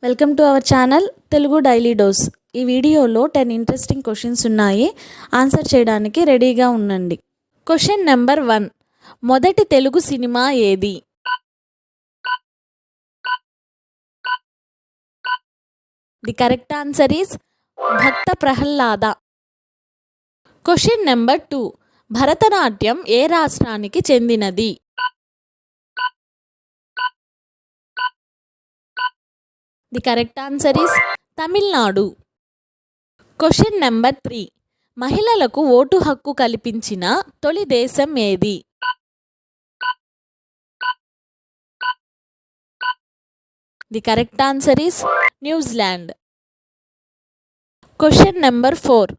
Welcome to our channel Telugu daily dose. ఈ వీడియోలో 10 interesting questions ఉన్నాయి. ఆన్సర్ చేయడానికి రెడీగా ఉండండి. Question number 1. మొదటి తెలుగు సినిమా ఏది? The correct answer is Bhakta Prahlada. Question number 2. Bharatanatyam ఏ రాష్ట్రానికి చెందినది? The correct answer is Tamil Nadu. Question number 3. మహిళలకు ఓటు హక్కు కల్పించిన తొలి దేశం ఏది? The correct answer is New Zealand. Question number 4.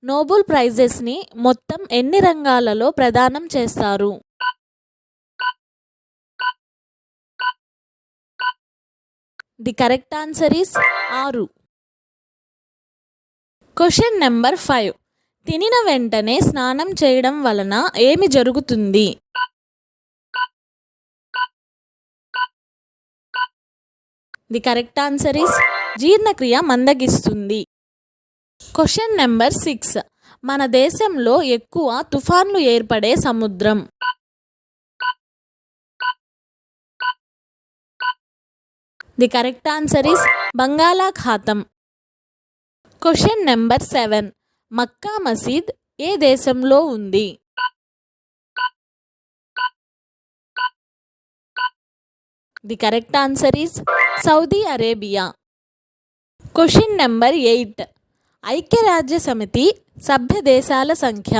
Nobel ప్రైజెస్ని మొత్తం ఎన్ని రంగాలలో ప్రదానం చేస్తారు? The correct answer is 6. Question number 5. తినిన వెంటనే స్నానం చేయడం వలన ఏమి జరుగుతుంది? ది కరెక్ట్ ఆన్సర్ ఈస్ జీర్ణక్రియ మందగిస్తుంది. Question number 6. మన దేశంలో ఎక్కువ తుఫాన్లు ఏర్పడే సముద్రం? ది కరెక్ట్ ఆన్సర్ ఈస్ బంగాళాఖాతం. Question number 7. మక్కా మసీద్ ఏ దేశంలో ఉంది? The correct answer is Saudi Arabia. Question number 8. ఐక్యరాజ్య సమితి సభ్య దేశాల సంఖ్య?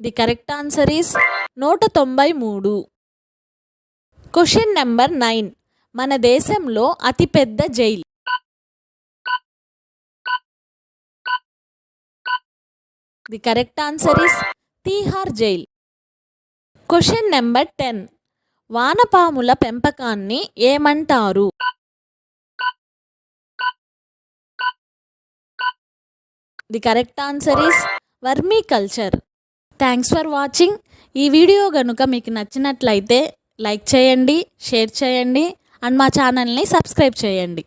The correct answer is 193. Question number 9. మన దేశంలో అతిపెద్ద jail? The correct answer is Tihar jail. Question number 10. వానపాముల పెంపకాన్ని ఏమంటారు? The correct answer is vermiculture. Thanks for watching. ఈ వీడియో కనుక మీకు నచ్చినట్లయితే లైక్ చేయండి, షేర్ చేయండి అండ్ మా ఛానల్ని సబ్స్క్రైబ్ చేయండి.